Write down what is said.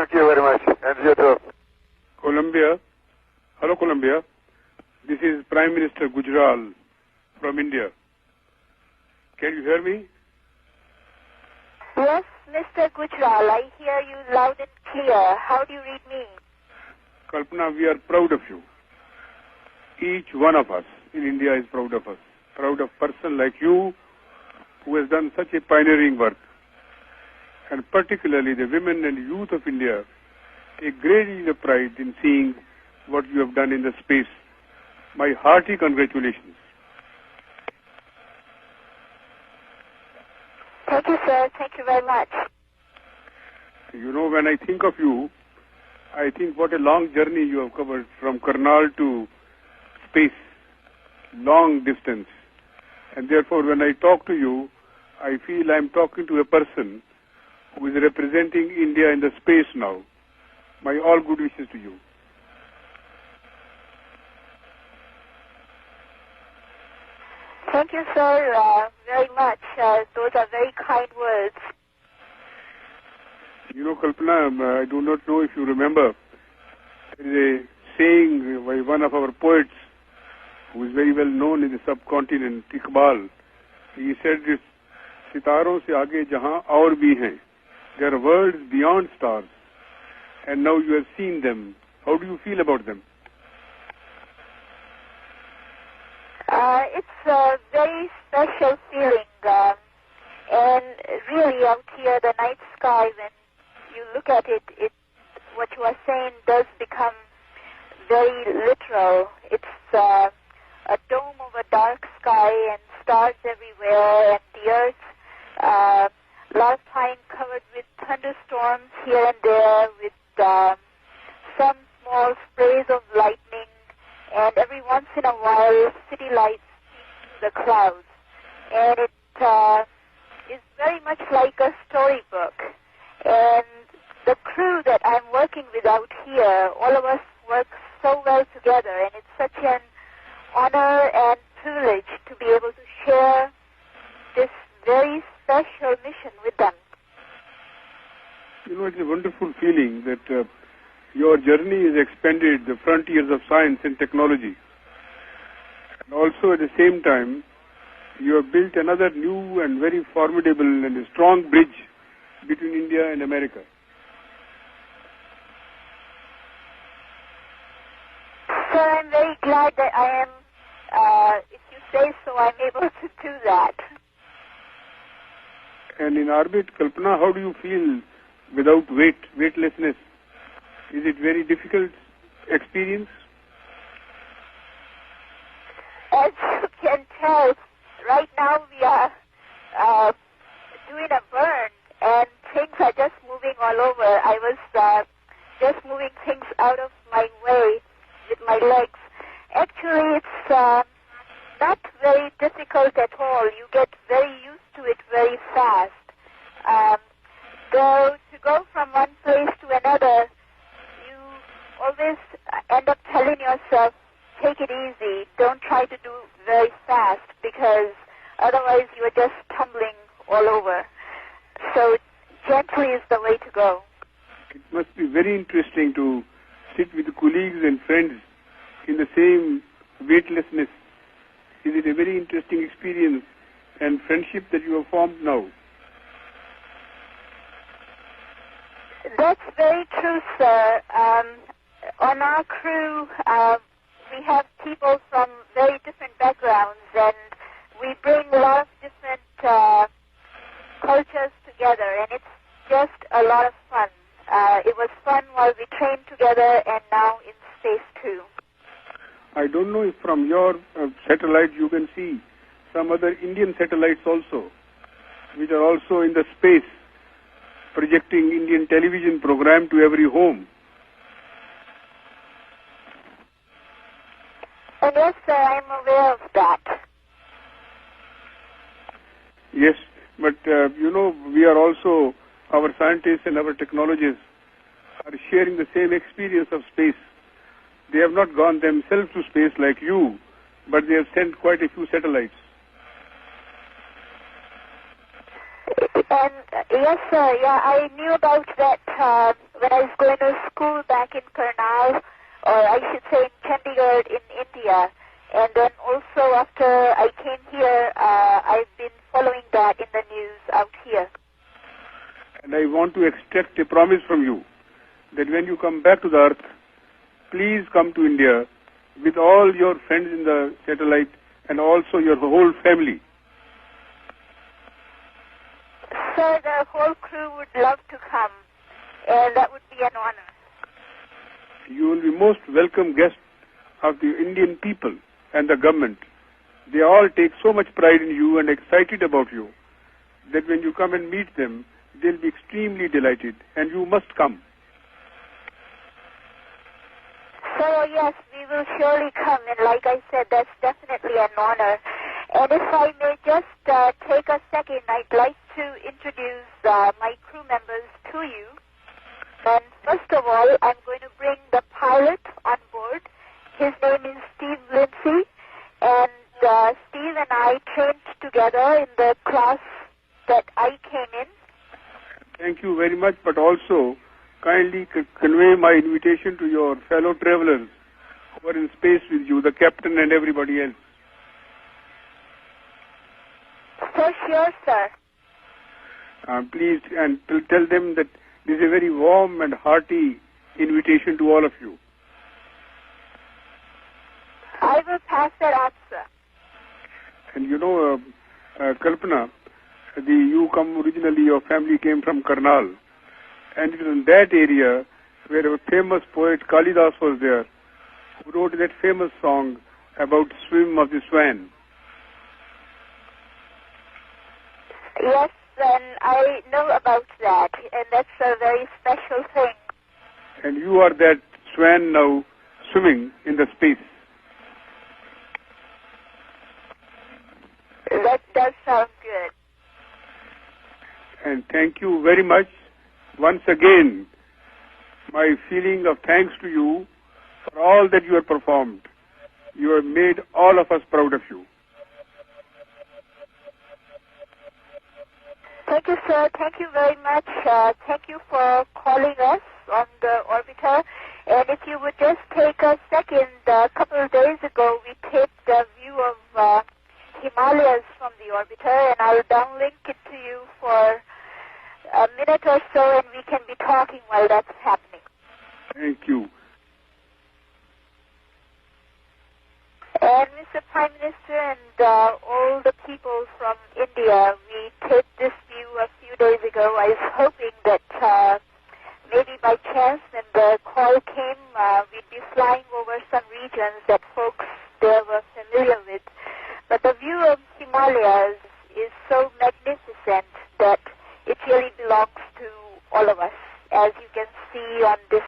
Thank you very much. And you too. Colombia. Hello, Colombia. This is Prime Minister Gujral from India. Can you hear me? Yes, Mr. Gujral, I hear you loud and clear. How do you read me? Kalpana, we are proud of you. Each one of us in India is proud of us. Proud of a person like you who has done such a pioneering work. And particularly the women and youth of India, a great deal of pride in seeing what you have done in the space. My hearty congratulations. Thank you, sir. Thank you very much. You know, when I think of you, I think what a long journey you have covered from Karnal to space, long distance. And therefore, when I talk to you, I feel I'm talking to a person who is representing India in the space now. My all good wishes to you. Thank you, sir, very much. Those are very kind words. You know, Kalpana, I do not know if you remember, there is a saying by one of our poets who is very well known in the subcontinent, Iqbal. He said this, "Sitaron se aage jahan aur bhi hain. There are worlds beyond stars. And now you have seen them. How do you feel about them?" It's a very special feeling. And really out here, the night sky, when you look at it, what you are saying does become very literal. It's a dome of a dark sky and stars everywhere, and the earth, last time covered with thunderstorms here and there, with some small sprays of lightning, and every once in a while city lights through the clouds. And it is very much like a storybook. And the crew that I'm working with out here, all of us work so well together, and it's such an honor and privilege to be able to share this very special mission with them. You know, it's a wonderful feeling that your journey has expanded the frontiers of science and technology. And also at the same time, you have built another new and very formidable and strong bridge between India and America. Sir, I'm very glad that I am, if you say so, I'm able to do that. And in orbit, Kalpana, how do you feel without weightlessness? Is it very difficult experience? As you can tell, right now we are doing a burn, and things are just moving all over. I was just moving things out of my way with my legs. Actually, it's not very difficult at all. You get very used to it very fast. Though to go from one place to another, you always end up telling yourself, take it easy, don't try to do very fast, because otherwise you are just tumbling all over. So gently is the way to go. It must be very interesting to sit with colleagues and friends in the same weightlessness. Is it a very interesting experience and friendship that you have formed now? That's very true, sir. On our crew, we have people from very different backgrounds, and we bring a lot of different cultures together, and it's just a lot of fun. It was fun while we trained together, and now in space too. I don't know if from your satellite you can see some other Indian satellites also, which are also in the space, projecting Indian television program to every home. And yes, sir, I'm aware of that. Yes, but you know, we are also, our scientists and our technologists are sharing the same experience of space. They have not gone themselves to space like you, but they have sent quite a few satellites. And yes, sir, yeah, I knew about that when I was going to school back in Karnal, or I should say in Chandigarh in India. And then also after I came here, I've been following that in the news out here. And I want to extract a promise from you that when you come back to the earth, please come to India with all your friends in the satellite and also your whole family. Sir, the whole crew would love to come, and that would be an honor. You will be most welcome guest of the Indian people and the government. They all take so much pride in you and excited about you that when you come and meet them, they'll be extremely delighted, and you must come. So yes, we will surely come, and like I said, that's definitely an honor. And if I may just take a second, I'd like to introduce my crew members to you. And first of all, I'm going to bring the pilot on board. His name is Steve Lindsay, and Steve and I trained together in the class that I came in. Thank you very much, but also kindly convey my invitation to your fellow travelers who are in space with you, the captain and everybody else. For sure, sir. Please, and tell them that this is a very warm and hearty invitation to all of you. I will pass that on, sir. And you know, Kalpana, you come originally, your family came from Karnal. And it was in that area where a famous poet Kalidas was there, who wrote that famous song about Swim of the Swan. Yes, and I know about that, and that's a very special thing. And you are that swan now swimming in the space. That does sound good. And thank you very much. Once again, my feeling of thanks to you for all that you have performed. You have made all of us proud of you. Thank you, sir. Thank you very much. Thank you for calling us on the orbiter. And if you would just take a second, a couple of days ago, we taped a view of Himalayas from the orbiter, and I'll downlink it to you for a minute or so, and we can be talking while that's happening. Thank you. And Mr. Prime Minister and all the people from India, we taped this view a few days ago. I was hoping that maybe by chance when the call came, we'd be flying over some regions that folks there were familiar with. But the view of Himalayas is so magnificent that it really belongs to all of us, as you can see on this